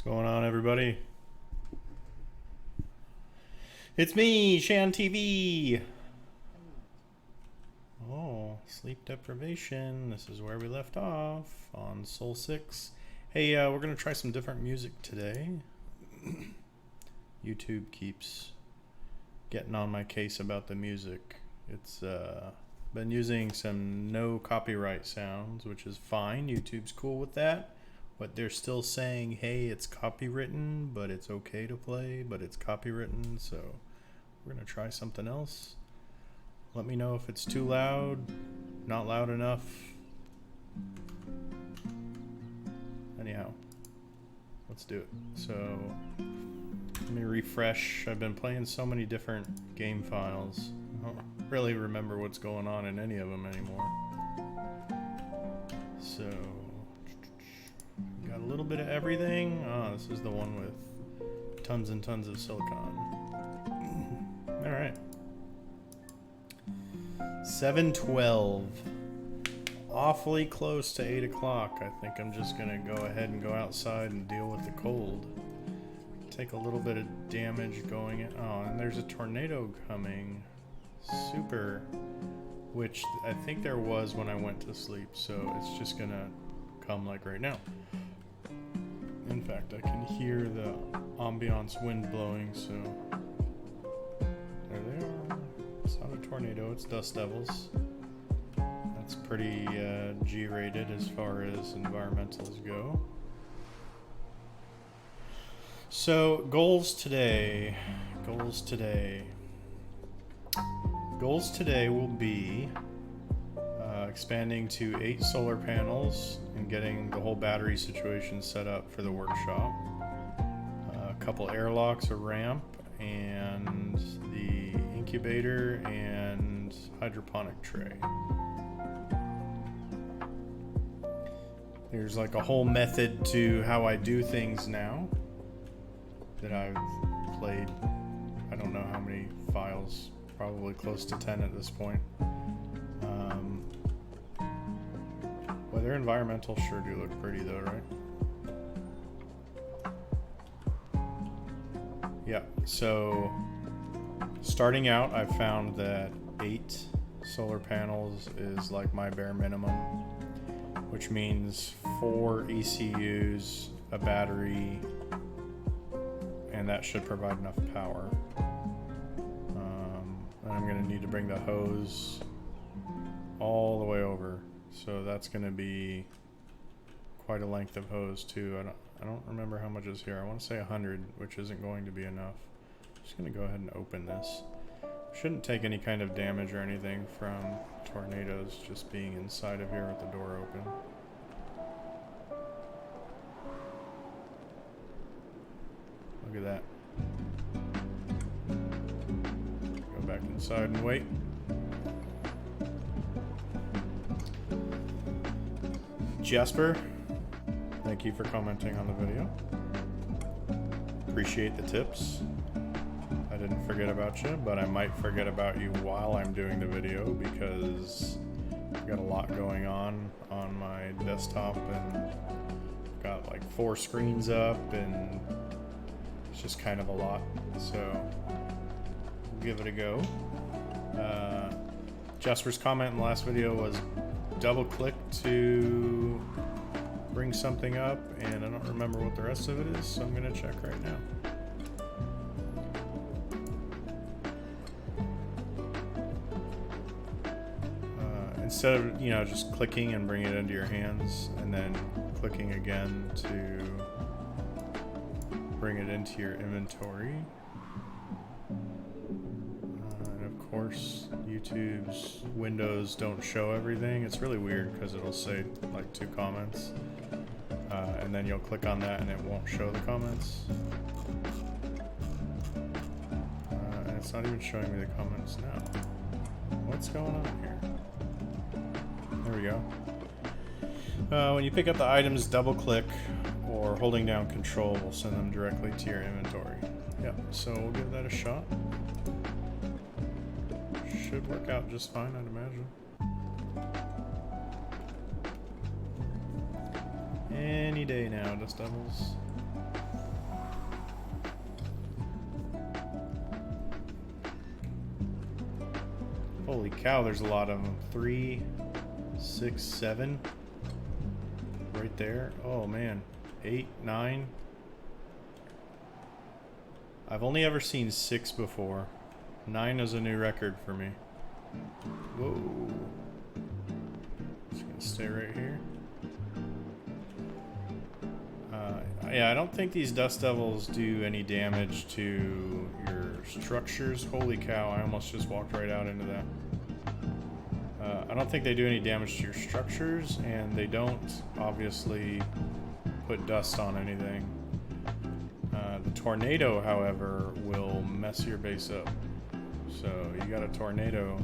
What's going on, everybody? It's me, Shan TV. Oh, sleep deprivation. This is where we left off on Soul 6. Hey, we're gonna try some different music today. YouTube keeps getting on my case about the music. It's been using some no copyright sounds, which is fine. YouTube's cool with that. But they're still saying, hey, it's copywritten, but it's okay to play, but it's copywritten, so we're gonna try something else. Let me know if it's too loud, not loud enough. Anyhow, let's do it. So, let me refresh. I've been playing so many different game files. I don't really remember what's going on in any of them anymore. So, got a little bit of everything. Oh, this is the one with tons and tons of silicon. Alright. 7:12. Awfully close to 8 o'clock. I think I'm just going to go ahead and go outside and deal with the cold. Take a little bit of damage going in. Oh, and there's a tornado coming. Super. Which I think there was when I went to sleep. So it's just going to come like right now. In fact, I can hear the ambiance wind blowing, so there they are. It's not a tornado, it's dust devils. That's pretty G-rated as far as environmentals go. So, goals today will be expanding to 8 solar panels and getting the whole battery situation set up for the workshop. A couple airlocks, a ramp, and the incubator and hydroponic tray. There's like a whole method to how I do things now that I've played. I don't know how many files, probably close to 10 at this point. Well, their environmentals sure do look pretty though, right? Yeah, so starting out, I found that 8 solar panels is like my bare minimum, which means 4 ECUs, a battery, and that should provide enough power. And I'm gonna need to bring the hose all the way over. So that's going to be quite a length of hose too. I don't remember how much is here. I want to say 100, which isn't going to be enough. I'm just going to go ahead and open this. Shouldn't take any kind of damage or anything from tornadoes just being inside of here with the door open. Look at that. Go back inside and wait. Jasper, thank you for commenting on the video. Appreciate the tips. I didn't forget about you, but I might forget about you while I'm doing the video because I've got a lot going on my desktop and got like 4 screens up and it's just kind of a lot. So we'll give it a go. Jasper's comment in the last video was double click to bring something up, and I don't remember what the rest of it is, so I'm going to check right now. Instead of, just clicking and bringing it into your hands, and then clicking again to bring it into your inventory. Of course, YouTube's windows don't show everything. It's really weird because it'll say like 2 comments and then you'll click on that and it won't show the comments. And it's not even showing me the comments now. What's going on here? There we go. When you pick up the items, double click or holding down control will send them directly to your inventory. Yep, so we'll give that a shot. Should work out just fine, I'd imagine. Any day now, Dust Devils. cow, there's a lot of them. 3, 6, 7. Right there. Oh man. 8, 9. I've only ever seen 6 before. 9 is a new record for me. Whoa. Just gonna stay right here. Yeah, I don't think these dust devils do any damage to your structures. Holy cow, I almost just walked right out into that. I don't think they do any damage to your structures, and they don't obviously put dust on anything. The tornado, however, will mess your base up. So you got a tornado,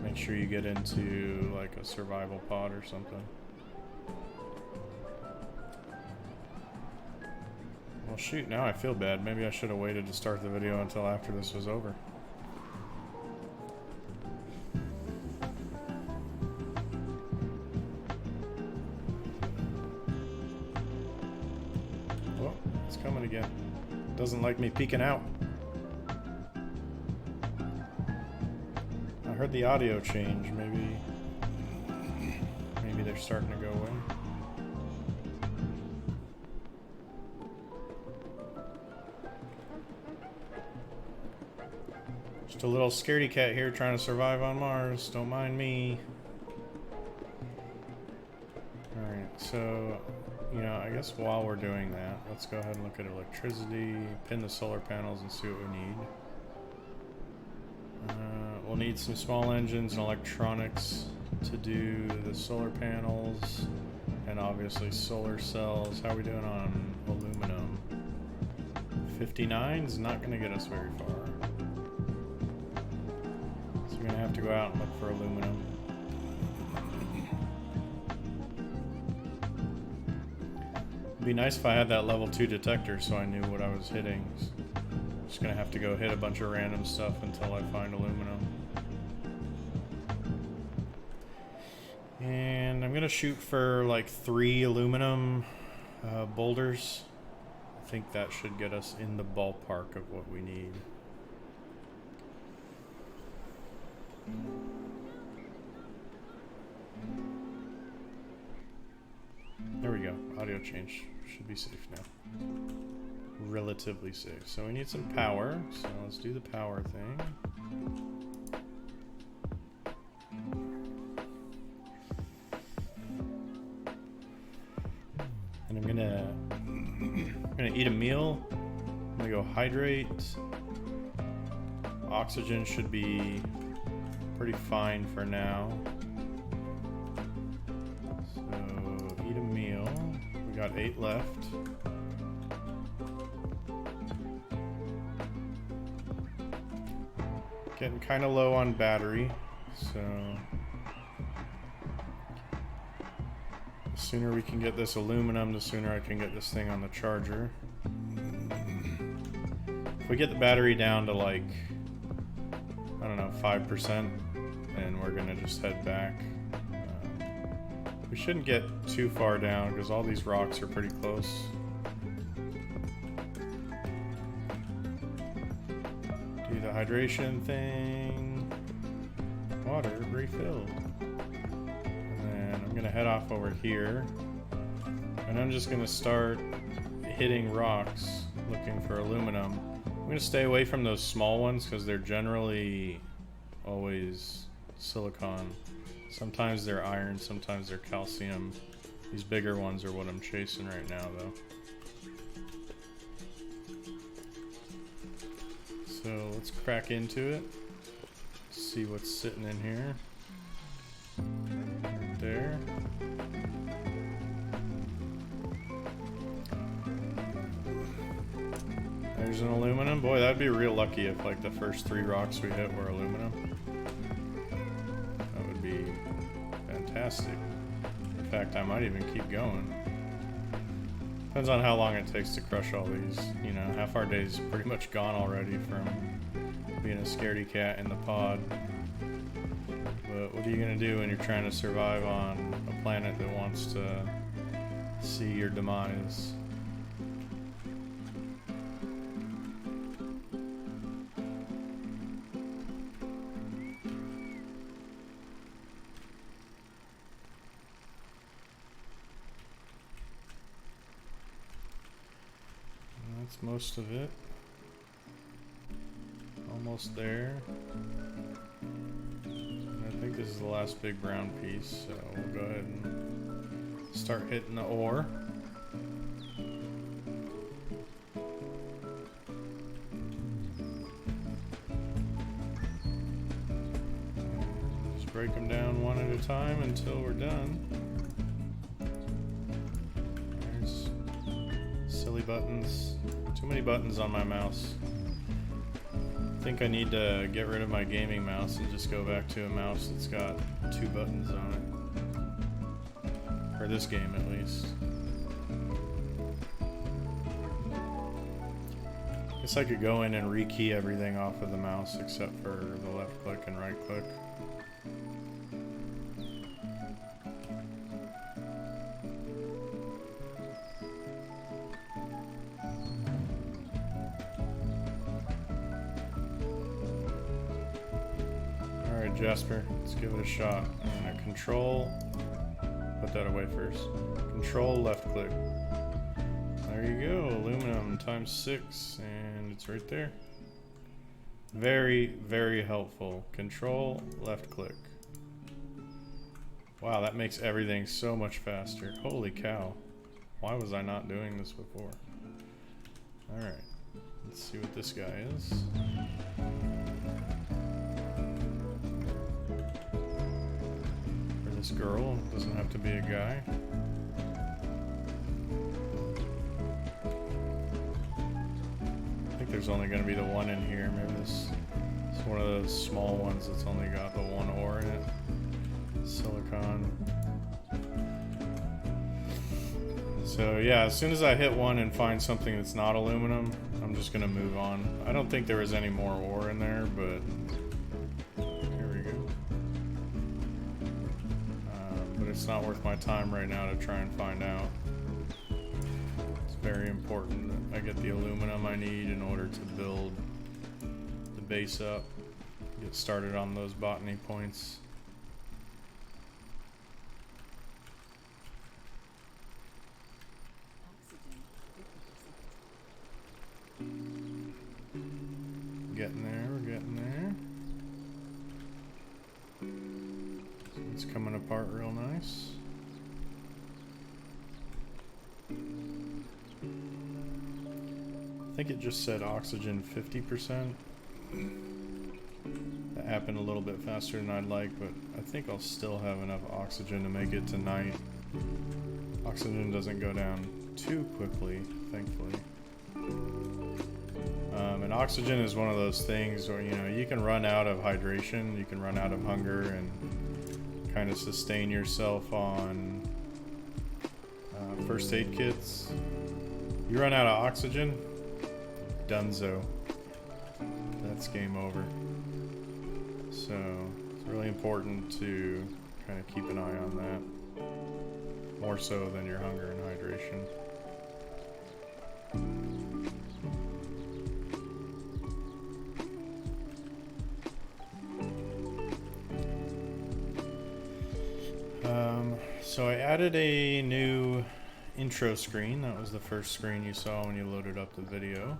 make sure you get into like a survival pod or something. Well shoot, now I feel bad. Maybe I should have waited to start the video until after this was over. Oh, it's coming again. Doesn't like me peeking out. I heard the audio change. Maybe they're starting to go in. Just a little scaredy cat here trying to survive on Mars. Don't mind me. Alright, so, you know, I guess while we're doing that, let's go ahead and look at electricity, pin the solar panels and see what we need. We'll need some small engines and electronics to do the solar panels, and obviously solar cells. How are we doing on aluminum? 59 is not going to get us very far. So we're going to have to go out and look for aluminum. It'd be nice if I had that level 2 detector so I knew what I was hitting. Just going to have to go hit a bunch of random stuff until I find aluminum. And I'm going to shoot for like 3 aluminum boulders. I think that should get us in the ballpark of what we need. There we go. Audio change. Should be safe now. Relatively safe. So we need some power. So let's do the power thing. And I'm gonna eat a meal. I'm gonna go hydrate. Oxygen should be pretty fine for now. So eat a meal. We got 8 left. Getting kind of low on battery, so the sooner we can get this aluminum, the sooner I can get this thing on the charger. If we get the battery down to like, I don't know, 5%, then we're gonna just head back. We shouldn't get too far down because all these rocks are pretty close. Do the hydration thing. Water refilled. And then I'm gonna head off over here. And I'm just gonna start hitting rocks looking for aluminum. I'm gonna stay away from those small ones because they're generally always silicon. Sometimes they're iron, sometimes they're calcium. These bigger ones are what I'm chasing right now though. So let's crack into it. See what's sitting in here. Right there. There's an aluminum. Boy, that'd be real lucky if like the first 3 rocks we hit were aluminum. That would be fantastic. In fact, I might even keep going. Depends on how long it takes to crush all these. You know, half our day's pretty much gone already from being a scaredy cat in the pod. But what are you gonna do when you're trying to survive on a planet that wants to see your demise? That's most of it. Almost there. And I think this is the last big brown piece, so we'll go ahead and start hitting the ore. Just break them down one at a time until we're done. There's silly buttons. Too many buttons on my mouse. I think I need to get rid of my gaming mouse and just go back to a mouse that's got 2 buttons on it. For this game, at least. Guess I could go in and rekey everything off of the mouse except for the left click and right click. Jasper, let's give it a shot. I'm gonna control, put that away first. Control left click. There you go, aluminum times 6, and it's right there. Very, very helpful. Control left click. Wow, that makes everything so much faster. Holy cow. Why was I not doing this before? Alright, let's see what this guy is. This girl, doesn't have to be a guy. I think there's only going to be the one in here. Maybe this is one of those small ones that's only got the one ore in it. Silicon. So yeah, as soon as I hit one and find something that's not aluminum, I'm just going to move on. I don't think there was any more ore in there, but it's not worth my time right now to try and find out. It's very important that I get the aluminum I need in order to build the base up, get started on those botany points. Getting there, we're getting there. It's coming apart real nice. I think it just said oxygen 50%. That happened a little bit faster than I'd like, but I think I'll still have enough oxygen to make it tonight. Oxygen doesn't go down too quickly, thankfully. And oxygen is one of those things where, you know, you can run out of hydration, you can run out of hunger, and kind of sustain yourself on first aid kits. You run out of oxygen, dunzo. That's game over. So it's really important to kind of keep an eye on that, more so than your hunger and hydration. So I added a new intro screen. That was the first screen you saw when you loaded up the video.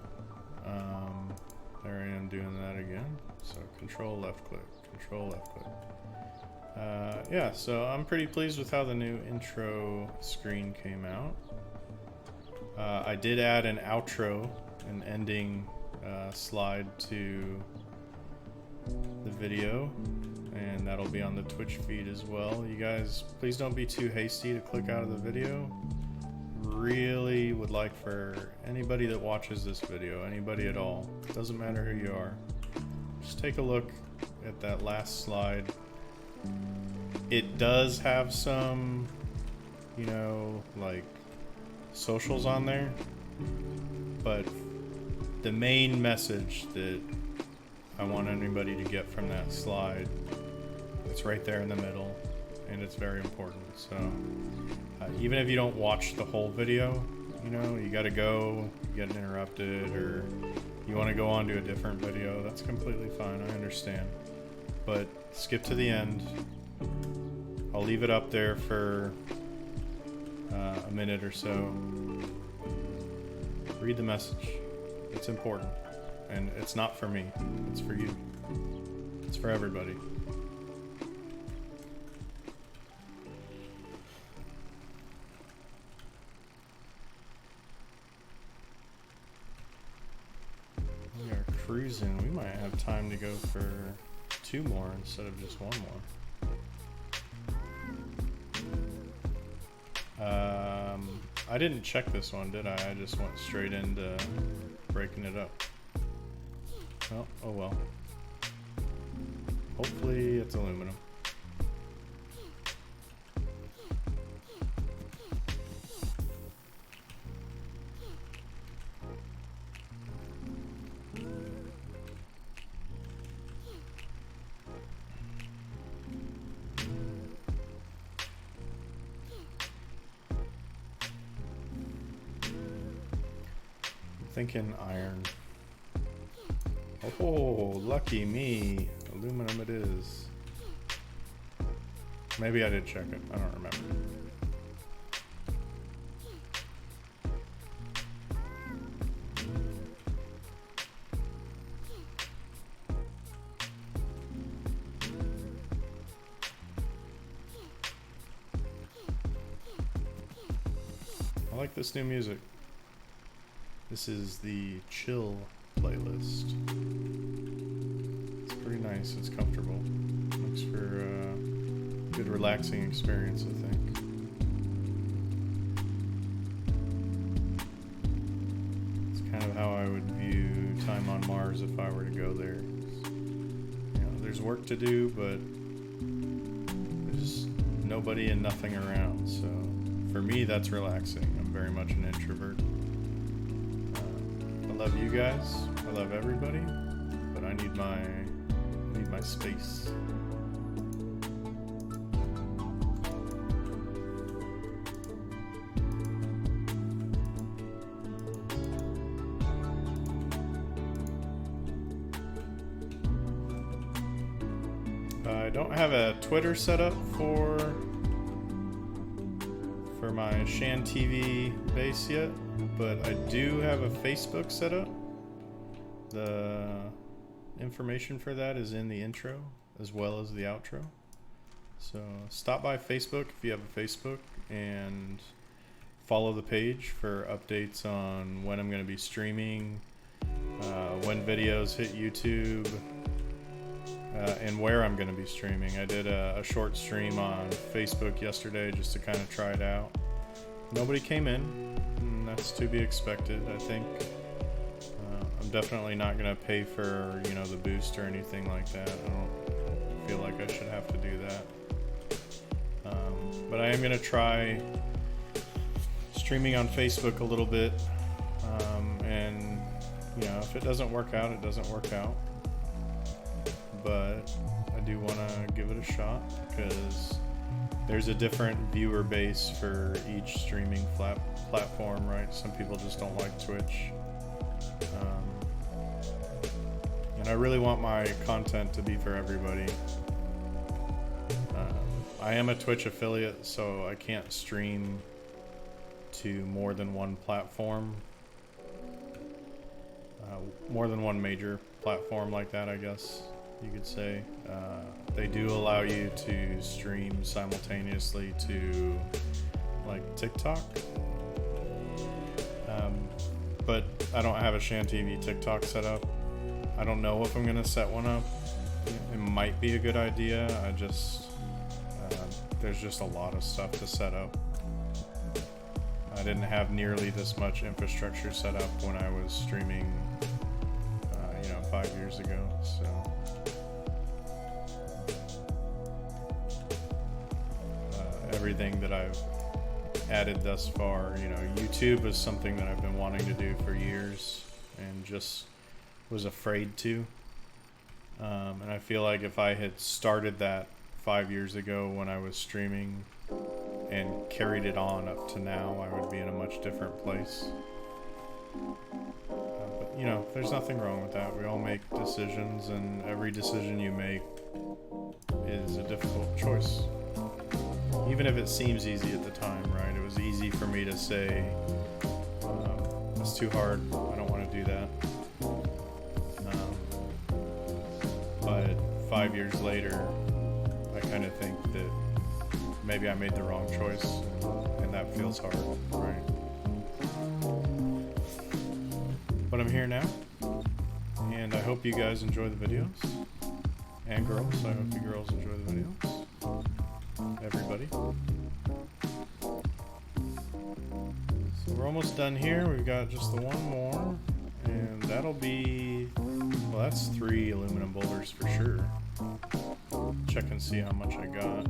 There I am doing that again. So control left click, control left click. Yeah, so I'm pretty pleased with how the new intro screen came out. I did add an outro, an ending slide to the video, and that'll be on the Twitch feed as well. You guys, please don't be too hasty to click out of the video. Really would like for anybody that watches this video, anybody at all, doesn't matter who you are, just take a look at that last slide. It does have some, you know, like socials on there, but the main message that I want anybody to get from that slide, it's right there in the middle, and it's very important. So even if you don't watch the whole video, you know, you gotta go, you get interrupted, or you want to go on to a different video, that's completely fine, I understand. But skip to the end. I'll leave it up there for a minute or so. Read the message. It's important. And it's not for me. It's for you. It's for everybody. We are cruising. We might have time to go for 2 more instead of just 1 more. I didn't check this one, did I? I just went straight into breaking it up. Oh well. Hopefully it's aluminum. Thinking iron. Oh, lucky me. Aluminum it is. Maybe I did check it. I don't remember. I like this new music. This is the chill playlist. It's pretty nice. It's comfortable. Makes for a good relaxing experience, I think. It's kind of how I would view time on Mars if I were to go there. You know, there's work to do, but there's nobody and nothing around. So for me, that's relaxing. I'm very much an introvert. I love you guys. I love everybody, but I need my space. I don't have a Twitter set up for my Shan TV base yet, but I do have a Facebook set up. The information for that is in the intro as well as the outro. So stop by Facebook if you have a Facebook and follow the page for updates on when I'm going to be streaming, when videos hit YouTube, and where I'm going to be streaming. I did a short stream on Facebook yesterday just to kind of try it out. Nobody came in, and that's to be expected, I think. I'm definitely not going to pay for, the boost or anything like that. I don't feel like I should have to do that. But I am going to try streaming on Facebook a little bit. And, if it doesn't work out, it doesn't work out. But I do want to give it a shot because there's a different viewer base for each streaming platform, right? Some people just don't like Twitch. And I really want my content to be for everybody. I am a Twitch affiliate, so I can't stream to more than one platform. More than one major platform like that, I guess you could say. They do allow you to stream simultaneously to like TikTok. But I don't have a Shan TV TikTok set up. I don't know if I'm gonna set one up. It might be a good idea. There's just a lot of stuff to set up. I didn't have nearly this much infrastructure set up when I was streaming, 5 years ago. So everything that I've added thus far, YouTube is something that I've been wanting to do for years and just was afraid to. And I feel like if I had started that 5 years ago when I was streaming and carried it on up to now, I would be in a much different place. But there's nothing wrong with that. We all make decisions, and every decision you make is a difficult choice. Even if it seems easy at the time, right? It was easy for me to say, it's too hard, I don't want to do that. But 5 years later, I kind of think that maybe I made the wrong choice, and that feels hard, right? But I'm here now, and I hope you guys enjoy the videos. And girls, I hope you girls enjoy the videos. Everybody. So we're almost done here. We've got just the one more, and that'll be, well, that's 3 aluminum boulders for sure. Check and see how much I got.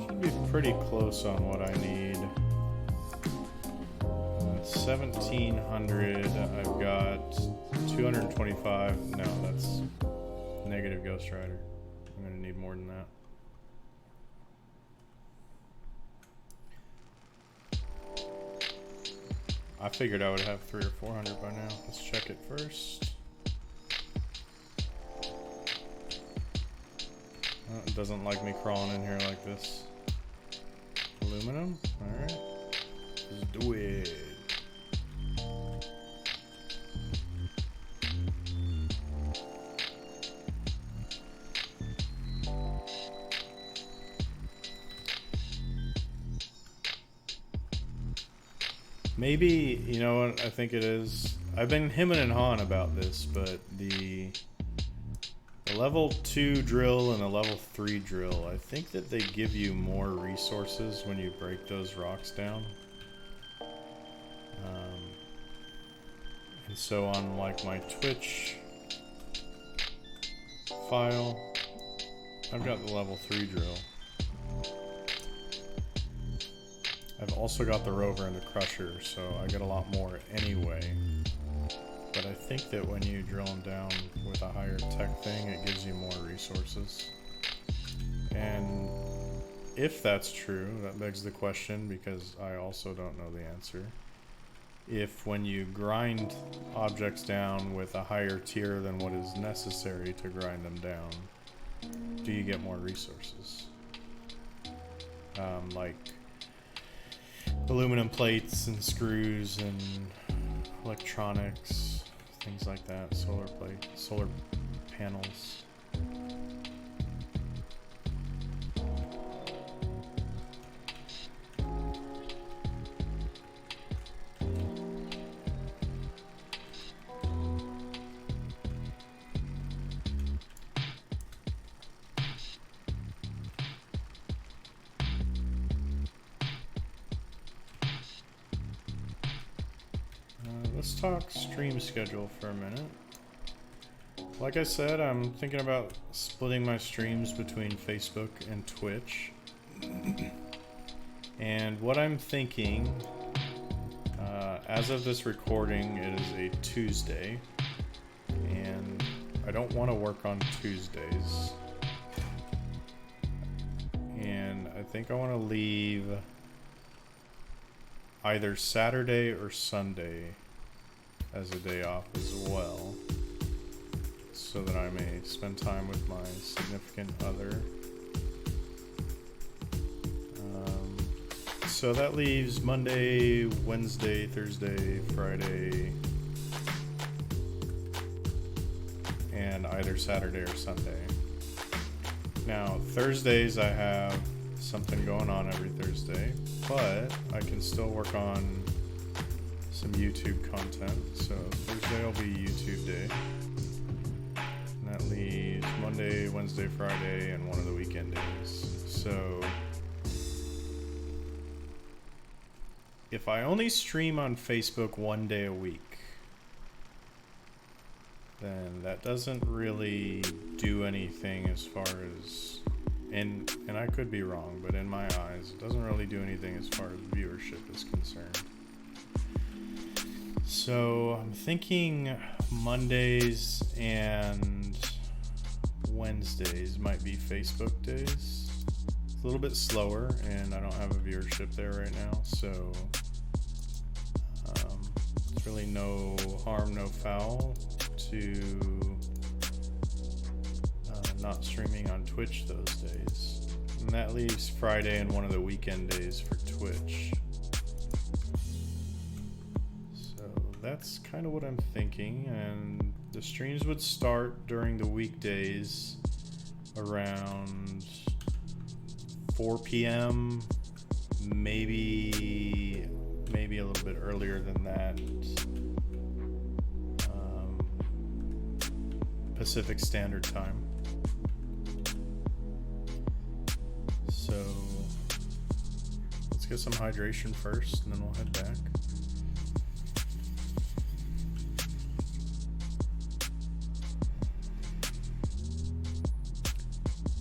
Should be pretty close on what I need. 1700, I've got 225. No, that's negative Ghost Rider. I'm gonna need more than that. I figured I would have 300 or 400 by now. Let's check it first. Oh, it doesn't like me crawling in here like this. Aluminum? Alright. Let's do it. Maybe, you know what I think it is? I've been hemming and hawing about this, but the level 2 drill and the level 3 drill, I think that they give you more resources when you break those rocks down. And so on like my Twitch file, I've got the level 3 drill. I've also got the rover and the crusher, so I get a lot more anyway. But I think that when you drill them down with a higher tech thing, it gives you more resources. And if that's true, that begs the question, because I also don't know the answer. If when you grind objects down with a higher tier than what is necessary to grind them down, do you get more resources? Like aluminum plates and screws and electronics, things like that, solar panels. Let's talk stream schedule for a minute. Like I said, I'm thinking about splitting my streams between Facebook and Twitch. And what I'm thinking, as of this recording, it is a Tuesday. And I don't want to work on Tuesdays. And I think I want to leave either Saturday or Sunday as a day off as well, so that I may spend time with my significant other. So that leaves Monday, Wednesday, Thursday, Friday, and either Saturday or Sunday. Now, Thursdays I have something going on every Thursday, but I can still work on some YouTube content, so Thursday will be YouTube day. And that leaves Monday, Wednesday, Friday, and one of the weekend days. So if I only stream on Facebook one day a week, then that doesn't really do anything as far as, and I could be wrong, but in my eyes, it doesn't really do anything as far as viewership is concerned. So I'm thinking Mondays and Wednesdays might be Facebook days. It's a little bit slower, and I don't have a viewership there right now, so it's really no harm, no foul to not streaming on Twitch those days. And that leaves Friday and one of the weekend days for Twitch. So that's kind of what I'm thinking. And the streams would start during the weekdays around 4 p.m., maybe a little bit earlier than that. Pacific Standard Time. So let's get some hydration first, and then we'll head back.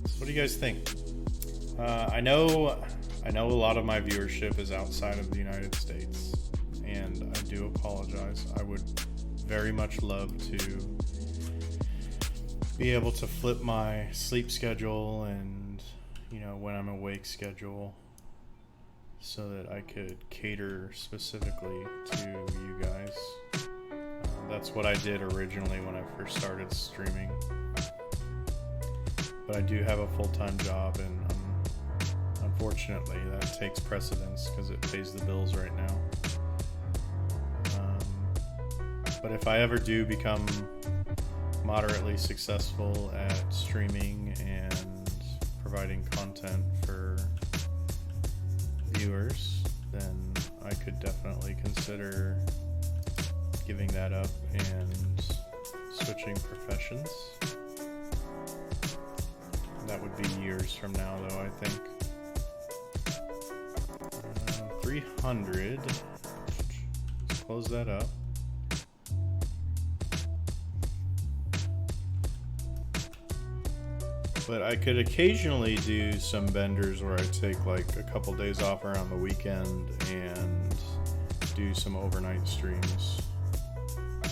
So what do you guys think? I know a lot of my viewership is outside of the United States, and I do apologize. I would very much love to be able to flip my sleep schedule and, you know, when I'm awake schedule, so that I could cater specifically to you guys. That's what I did originally when I first started streaming. But I do have a full-time job, and unfortunately that takes precedence because it pays the bills right now. But if I ever do become moderately successful at streaming and providing content for viewers, then I could definitely consider giving that up and switching professions. That would be years from now, though, I think. 300. Let's close that up. But I could occasionally do some benders where I take like a couple days off around the weekend and do some overnight streams. I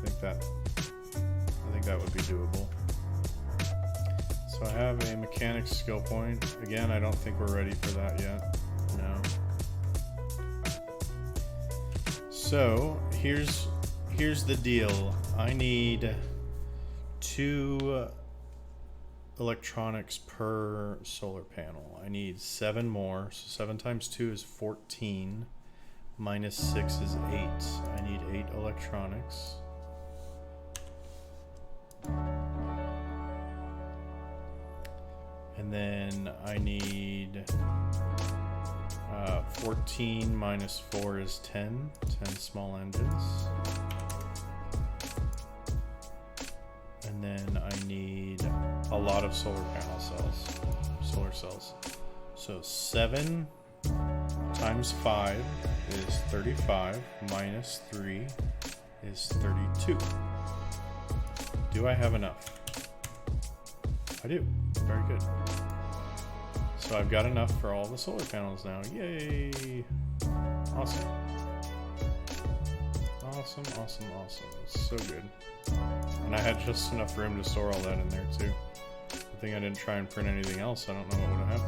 think that would be doable. So I have a mechanics skill point. Again, I don't think we're ready for that yet. No. So here's the deal. I need 2 electronics per solar panel. I need 7 more. So 7 times 2 is 14. Minus 6 is 8. I need 8 electronics. And then I need 14 minus 4 is 10. 10 small engines. And then I need a lot of solar cells. So 7 times 5 is 35, minus 3 is 32. Do I have enough? I do. Very good. So I've got enough for all the solar panels now. Yay! Awesome. Awesome. So good. And I had just enough room to store all that in there too. Good thing I didn't try and print anything else. I don't know what would have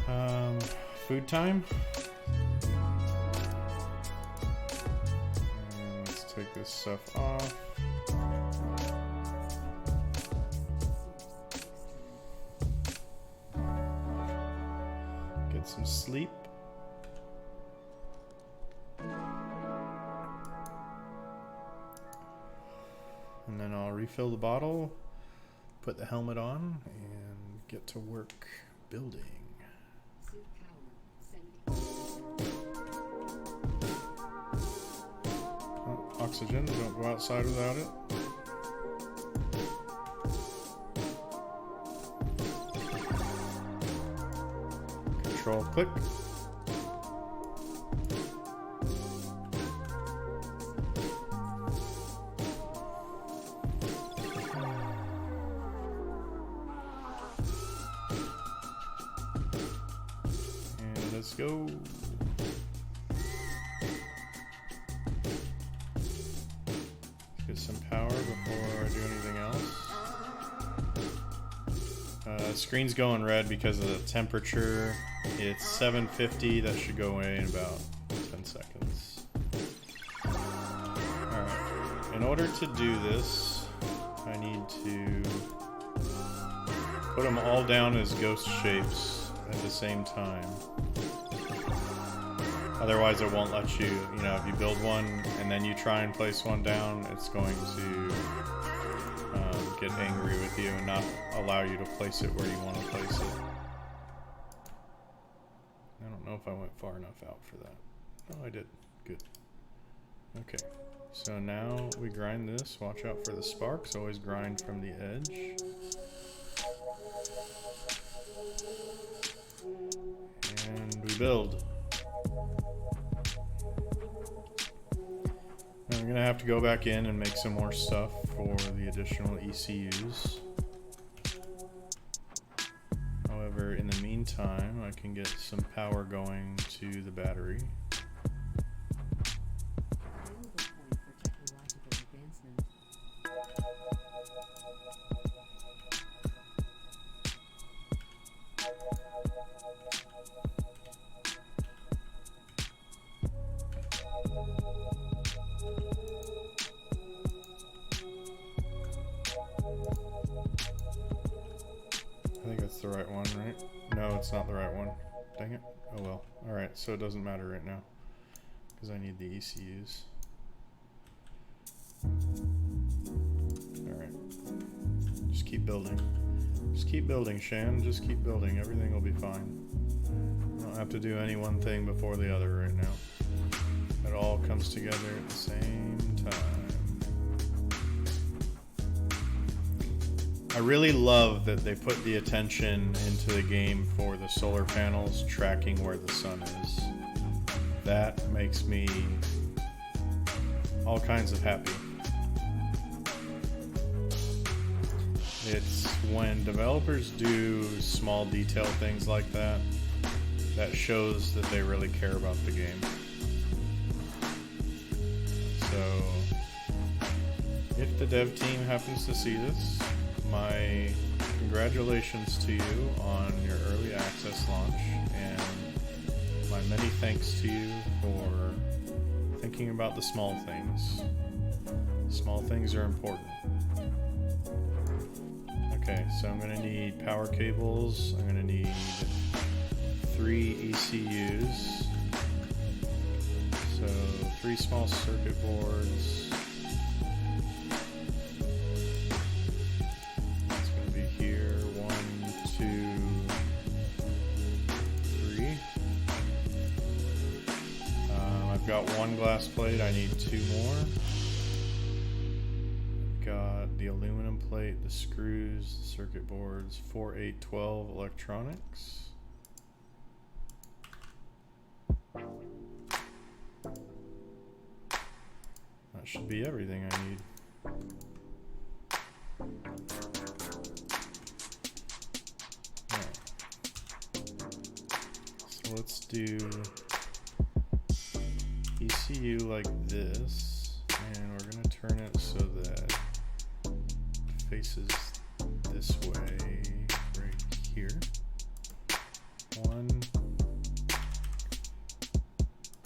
happened. Food time. And let's take this stuff off. Get some sleep. And then I'll refill the bottle, put the helmet on, and get to work building. Oh, oxygen, don't go outside without it. Control click. Let's go. Get some power before I do anything else. Screen's going red because of the temperature. It's 750. That should go away in about 10 seconds. in order to do this, I need to put them all down as ghost shapes at the same time. Otherwise it won't let you, you know, if you build one and then you try and place one down, it's going to get angry with you and not allow you to place it where you want to place it. I don't know if I went far enough out for that. Oh, I did. Good. Okay. So now we grind this. Watch out for the sparks. Always grind from the edge. And we build. Now I'm gonna have to go back in and make some more stuff for the additional ECUs. However, in the meantime, I can get some power going to the battery. The right one, right? No, it's not the right one. Dang it. Oh well. Alright, so it doesn't matter right now because I need the ECUs. Alright. Just keep building. Just keep building, Shan. Just keep building. Everything will be fine. I don't have to do any one thing before the other right now. It all comes together at the same time. I really love that they put the attention into the game for the solar panels tracking where the sun is. That makes me all kinds of happy. It's when developers do small detail things like that, that shows that they really care about the game. So, if the dev team happens to see this, my congratulations to you on your early access launch, and my many thanks to you for thinking about the small things. Small things are important. Okay, so I'm going to need power cables. I'm going to need 3 ECUs. So 3 small circuit boards. Got 1 glass plate, I need 2 more. Got the aluminum plate, the screws, the circuit boards, 4, 8, 12 electronics. That should be everything I need. Right. So let's do ECU like this, and we're going to turn it so that it faces this way right here. 1,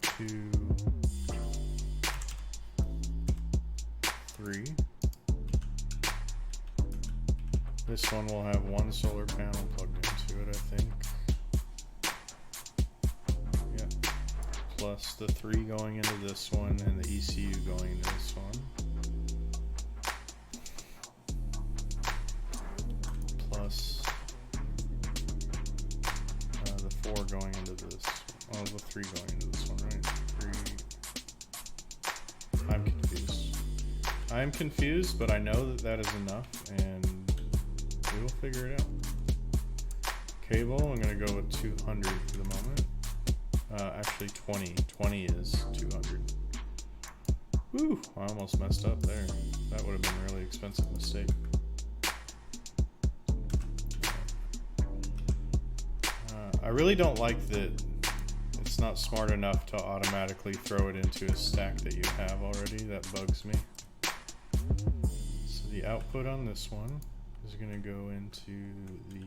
2, 3. This one will have 1 solar panel plugged into it, I think. Plus the 3 going into this one and the ECU going into this one. Plus the 4 going into this. Oh, the 3 going into this one, right? 3. I'm confused. I'm confused, but I know that that is enough, and we will figure it out. Cable, I'm going to go with 200 for the moment. Actually 20. 20 is 200. Whew, I almost messed up there. That would have been a really expensive mistake. I really don't like that it's not smart enough to automatically throw it into a stack that you have already. That bugs me. So the output on this one is going to go into the...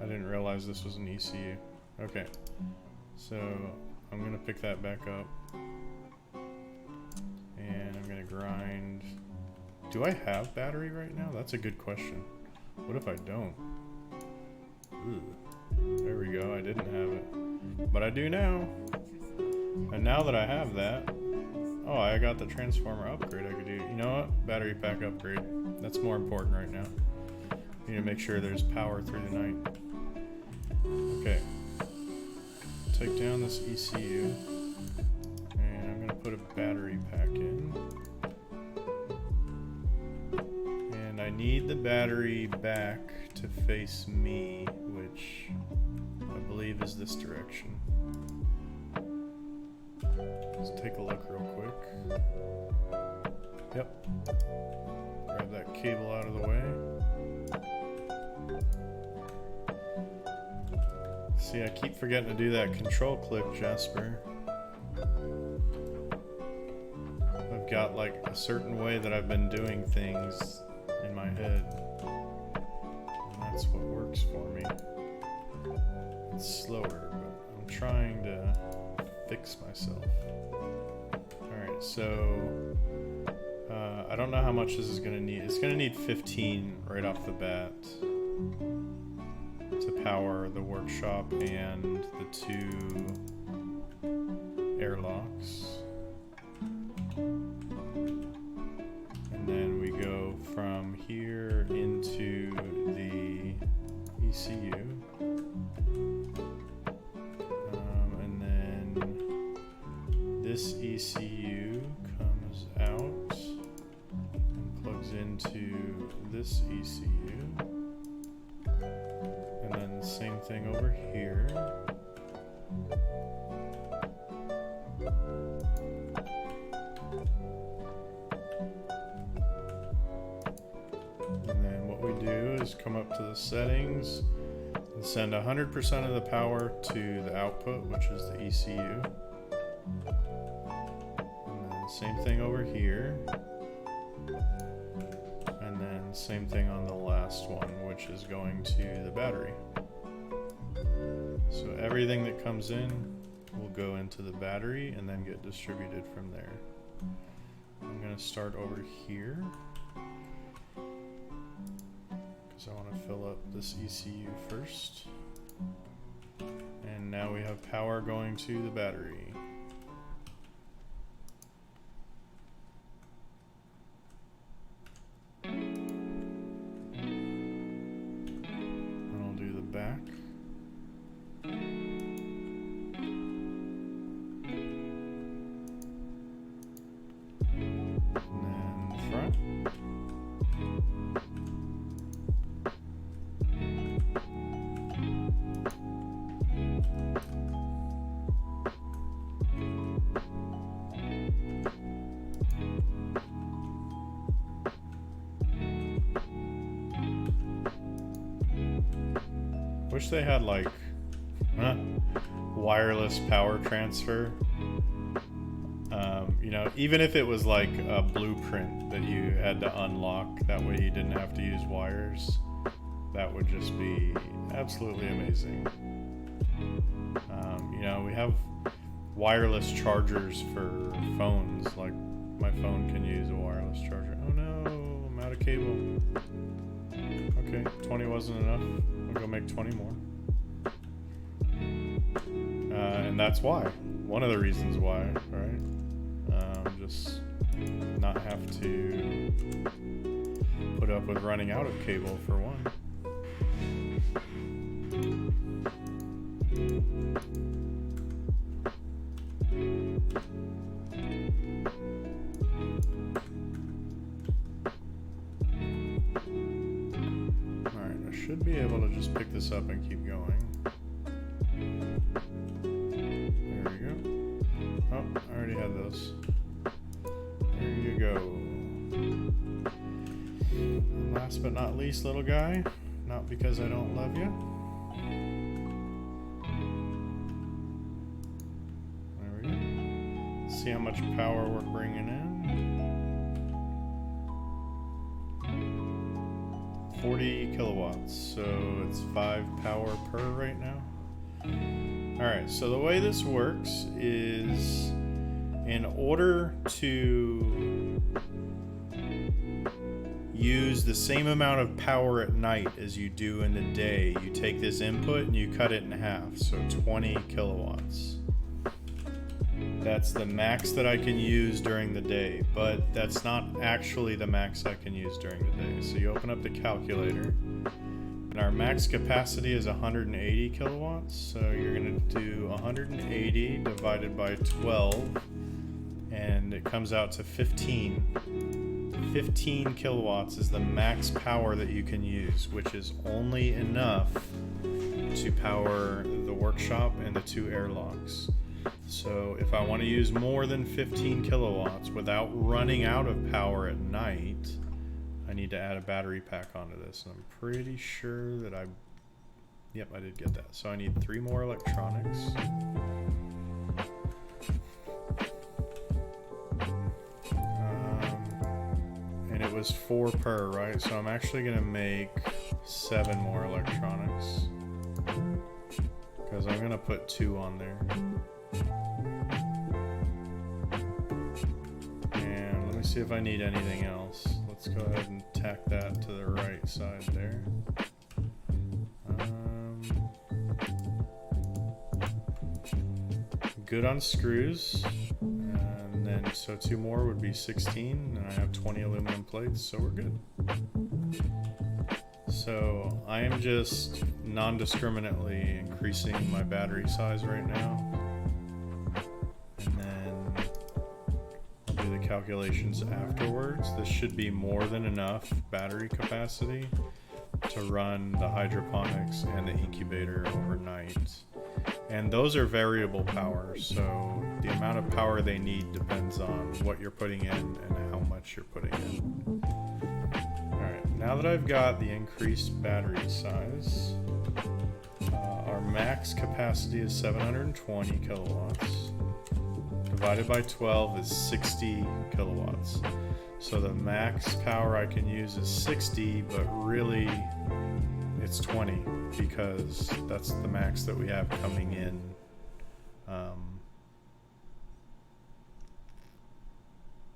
I didn't realize this was an ECU. Okay, so I'm gonna pick that back up. And I'm gonna grind. Do I have battery right now? That's a good question. What if I don't? Ooh. There we go, I didn't have it. But I do now. And now that I have that, oh, I got the transformer upgrade I could do. You know what? Battery pack upgrade. That's more important right now. Need to make sure there's power through the night. Okay. Take down this ECU. And I'm gonna put a battery pack in. And I need the battery back to face me, which I believe is this direction. Let's take a look real quick. Yep. Grab that cable out of the way. See, I keep forgetting to do that control click, Jasper. I've got like a certain way that I've been doing things in my head. And that's what works for me. It's slower, but I'm trying to fix myself. Alright, so I don't know how much this is going to need. It's going to need 15 right off the bat to power the workshop and the 2 airlocks. And then we go from here into the ECU. And then this ECU comes out and plugs into this ECU. And then the same thing over here. And then what we do is come up to the settings and send 100% of the power to the output, which is the ECU. And then same thing over here. And then same thing on the last one, which is going to the battery. So everything that comes in will go into the battery and then get distributed from there. I'm going to start over here because I want to fill up this ECU first. And now we have power going to the battery. Back. And then the front. Wish they had like wireless power transfer. You know, even if it was like a blueprint that you had to unlock, that way you didn't have to use wires. That would just be absolutely amazing. You know, we have wireless chargers for phones. Like my phone can use a wireless charger. Oh no, I'm out of cable. Okay, 20 wasn't enough. I'll go make 20 more. And that's why. One of the reasons why, right? Just not have to put up with running out of cable for one. Alright, I should be able to just pick this up and keep going. There we go. Oh, I already had those. There you go. And last but not least, little guy. Not because I don't love you. There we go. See how much power we're bringing in. 40 kilowatts, so it's 5 power per right now. Alright, so the way this works is in order to use the same amount of power at night as you do in the day, you take this input and you cut it in half, so 20 kilowatts. That's the max that I can use during the day, but that's not actually the max I can use during the day. So you open up the calculator, and our max capacity is 180 kilowatts, so you're going to do 180 divided by 12, and it comes out to 15. 15 kilowatts is the max power that you can use, which is only enough to power the workshop and the 2 airlocks. So if I want to use more than 15 kilowatts without running out of power at night, I need to add a battery pack onto this. And I'm pretty sure that yep, I did get that. So I need 3 more electronics. And it was 4 per, right? So I'm actually going to make 7 more electronics, because I'm going to put 2 on there. And let me see if I need anything else. Let's go ahead and tack that to the right side there. Good on screws. And then, so 2 more would be 16, and I have 20 aluminum plates, so we're good. So I am just non-discriminately increasing my battery size right now. And then I'll do the calculations afterwards. This should be more than enough battery capacity to run the hydroponics and the incubator overnight. And those are variable power, so the amount of power they need depends on what you're putting in and how much you're putting in. Alright, now that I've got the increased battery size, our max capacity is 720 kilowatts. Divided by 12 is 60 kilowatts. So the max power I can use is 60, but really it's 20, because that's the max that we have coming in.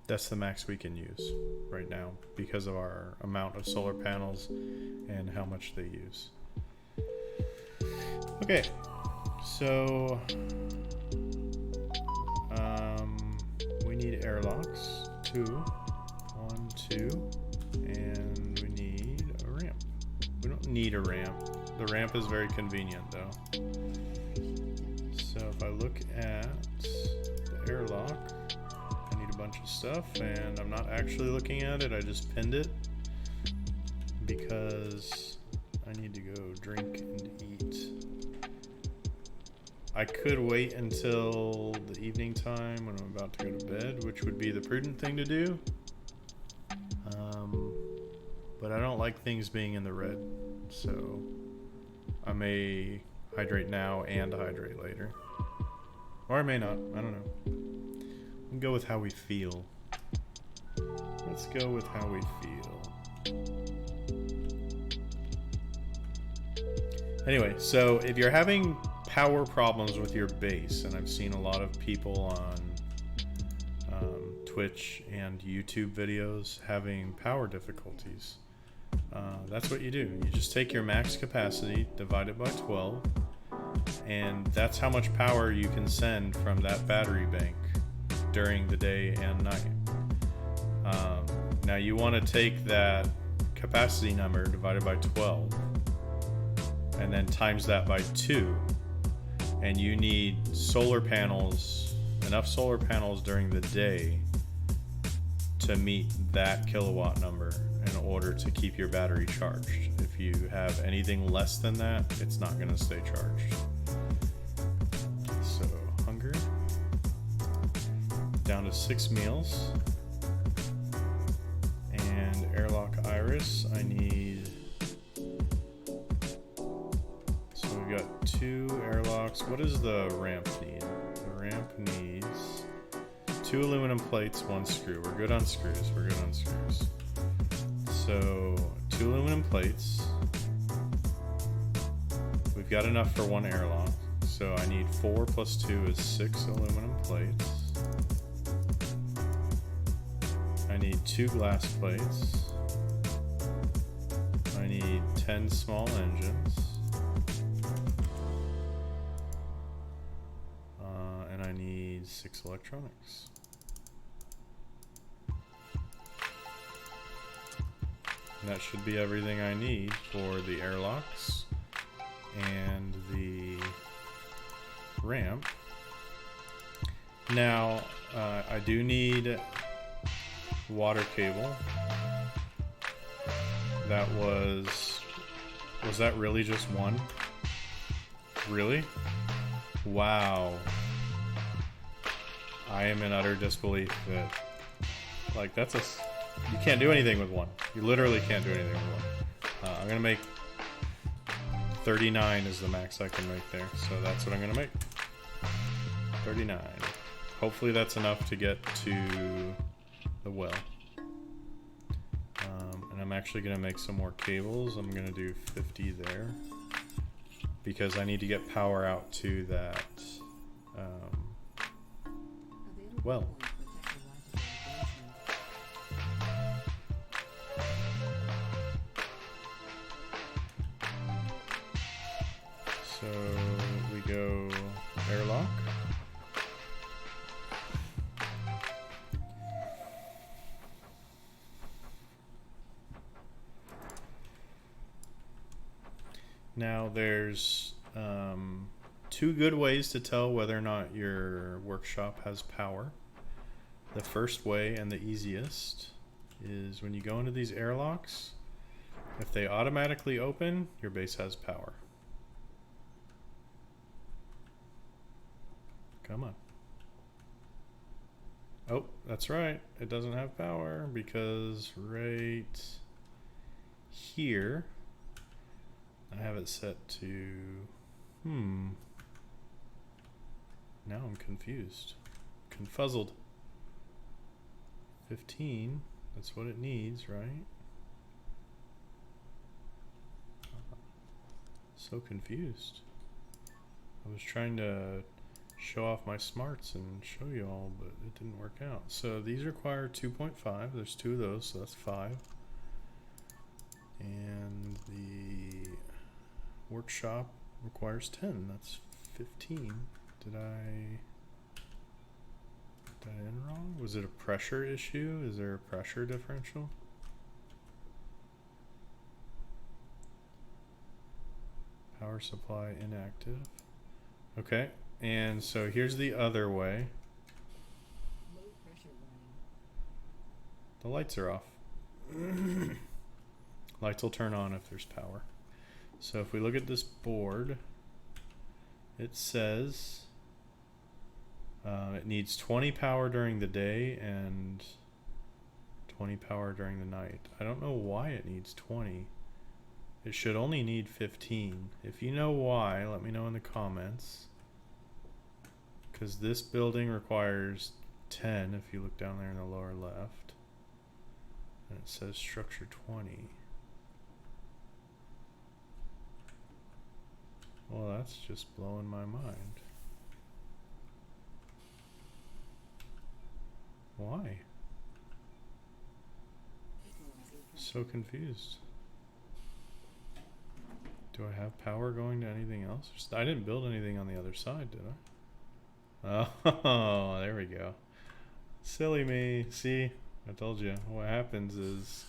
That's the max we can use right now because of our amount of solar panels and how much they use. Okay, so we need airlocks, 2, 1, 2, and we need a ramp. We don't need a ramp. The ramp is very convenient though. So if I look at the airlock, I need a bunch of stuff, and I'm not actually looking at it, I just pinned it because I need to go drink and eat. I could wait until the evening time when I'm about to go to bed, which would be the prudent thing to do. But I don't like things being in the red, so I may hydrate now and hydrate later. Or I may not, I don't know. We can go with how we feel. Let's go with how we feel. Anyway, so if you're having power problems with your base, and I've seen a lot of people on Twitch and YouTube videos having power difficulties, that's what you do. You just take your max capacity, divide it by 12, and that's how much power you can send from that battery bank during the day and night. Now you want to take that capacity number divided by 12 and then times that by 2, and you need solar panels, enough solar panels during the day to meet that kilowatt number in order to keep your battery charged. If you have anything less than that, it's not going to stay charged. So hunger down to 6 meals, and airlock iris I need, so we've got 2 airlocks. What does the ramp need? The ramp needs 2 aluminum plates, 1 screw. We're good on screws. We're good on screws. So 2 aluminum plates. We've got enough for 1 airlock. So I need 4 plus 2 is 6 aluminum plates. I need 2 glass plates. I need 10 small engines. And I need 6 electronics. And that should be everything I need for the airlocks and the ramp. Now, I do need water cable. That was that really just one? Really? Wow. I am in utter disbelief that, like, that's a, you can't do anything with one. You literally can't do anything with one. I'm gonna make 39 is the max I can make there, so that's what I'm gonna make. 39. Hopefully that's enough to get to the well. And I'm actually gonna make some more cables. I'm gonna do 50 there because I need to get power out to that well. So we go airlock. Now there's 2 good ways to tell whether or not your workshop has power. The first way and the easiest is when you go into these airlocks, if they automatically open, your base has power. Come on. Oh, that's right. It doesn't have power because right here I have it set to, now I'm confused. Confuzzled. 15, that's what it needs, right? So confused. I was trying to show off my smarts and show you all, but it didn't work out. So these require 2.5. There's 2 of those, so that's 5. And the workshop requires 10. That's 15. Did I put that in wrong? Was it a pressure issue? Is there a pressure differential? Power supply inactive. Okay, and so here's the other way. The lights are off. Lights will turn on if there's power. So if we look at this board, it says it needs 20 power during the day and 20 power during the night. I don't know why it needs 20. It should only need 15. If you know why, let me know in the comments. Because this building requires 10 if you look down there in the lower left. And it says structure 20. Well, that's just blowing my mind. Why? So confused. Do I have power going to anything else? I didn't build anything on the other side, did I? Oh, there we go. Silly me. See, I told you. What happens is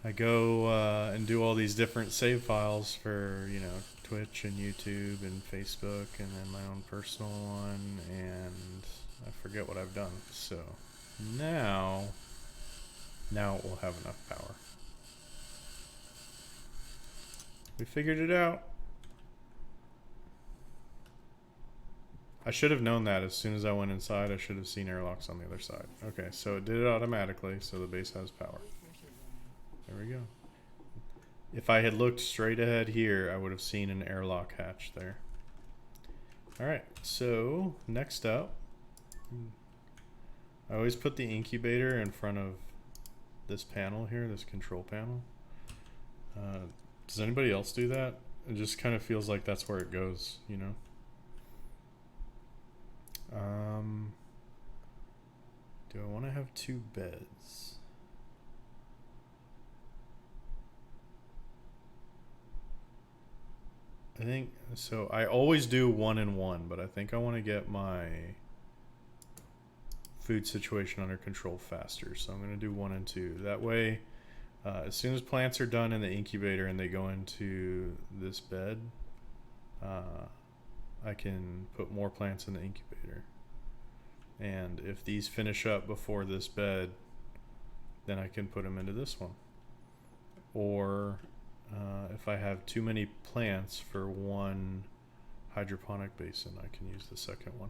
I go and do all these different save files for, you know, Twitch and YouTube and Facebook and then my own personal one, and I forget what I've done. So now it will have enough power. We figured it out. I should have known that as soon as I went inside. I should have seen airlocks on the other side. Okay, so it did it automatically, so the base has power. There we go. If I had looked straight ahead here, I would have seen an airlock hatch there. Alright, so next up, I always put the incubator in front of this panel here, this control panel. Does anybody else do that? It just kind of feels like that's where it goes, you know? Do I want to have 2 beds? I think so. I always do 1 and 1, but I think I want to get my food situation under control faster. So I'm going to do 1 and 2. That way, as soon as plants are done in the incubator and they go into this bed, I can put more plants in the incubator. And if these finish up before this bed, then I can put them into this one. Or if I have too many plants for one hydroponic basin, I can use the second one.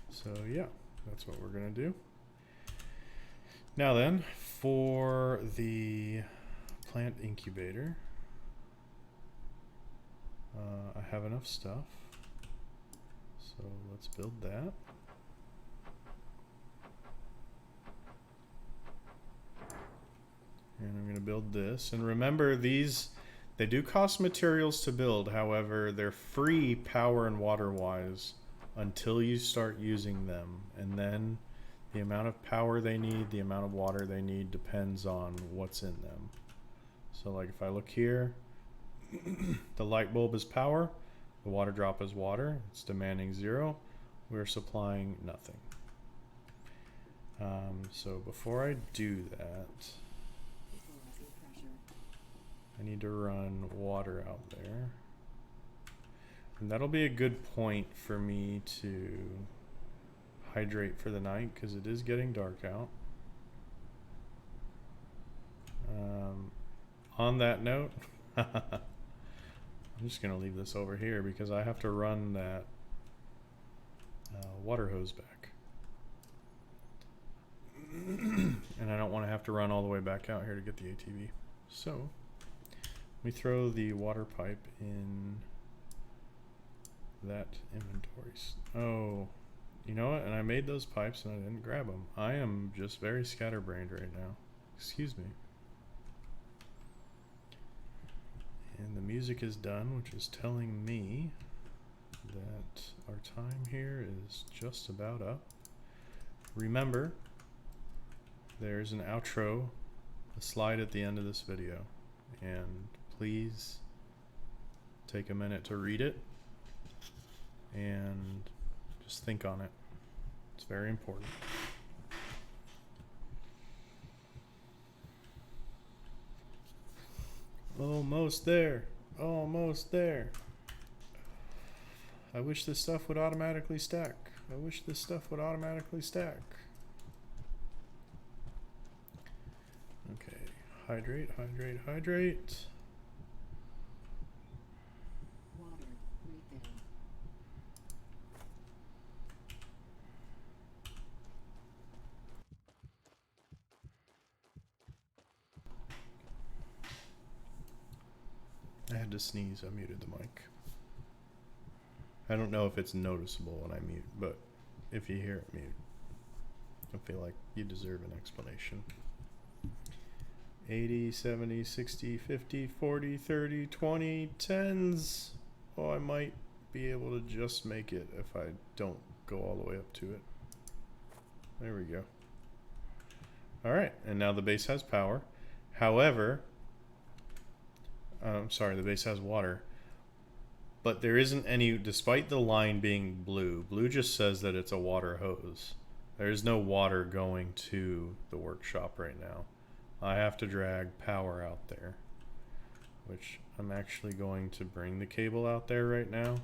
So yeah, that's what we're gonna do. Now then, for the plant incubator, I have enough stuff. So let's build that. And I'm going to build this. And remember, these, they do cost materials to build. However, they're free power and water wise until you start using them. And then the amount of power they need, the amount of water they need depends on what's in them. So like if I look here, the light bulb is power, the water drop is water. It's demanding 0. We're supplying nothing. So before I do that, I need to run water out there. And that'll be a good point for me to hydrate for the night because it is getting dark out. On that note, I'm just going to leave this over here because I have to run that water hose back. And I don't want to have to run all the way back out here to get the ATV. So we throw the water pipe in that inventory. Oh, you know what? And I made those pipes and I didn't grab them. I am just very scatterbrained right now. Excuse me. And the music is done, which is telling me that our time here is just about up. Remember, there's an outro, a slide at the end of this video, and please take a minute to read it and just think on it. It's very important. Almost there. Almost there. I wish this stuff would automatically stack. I wish this stuff would automatically stack. Okay, hydrate, hydrate, hydrate. Water refill. I had to sneeze, I muted the mic. I don't know if it's noticeable when I mute, but if you hear it mute, I feel like you deserve an explanation. 80, 70, 60, 50, 40, 30, 20, 10s. Oh, I might be able to just make it if I don't go all the way up to it. There we go. Alright, and now the base has power. However, I'm sorry, the base has water. But there isn't any, despite the line being blue, blue just says that it's a water hose. There is no water going to the workshop right now. I have to drag power out there, which I'm actually going to bring the cable out there right now.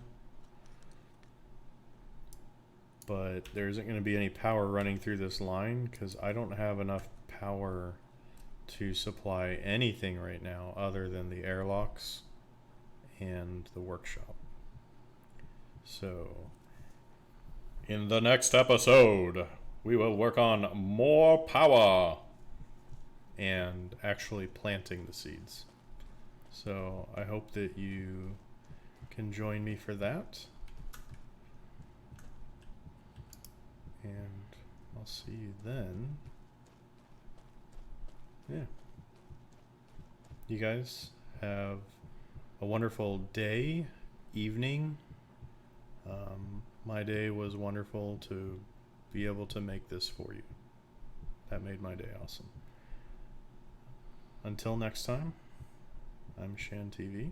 But there isn't going to be any power running through this line because I don't have enough power to supply anything right now other than the airlocks and the workshop. So in the next episode, we will work on more power and actually planting the seeds. So I hope that you can join me for that. And I'll see you then. Yeah. You guys have a wonderful day, evening. My day was wonderful to be able to make this for you. That made my day awesome. Until next time, I'm Shan TV,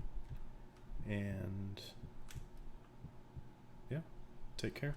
and yeah, take care.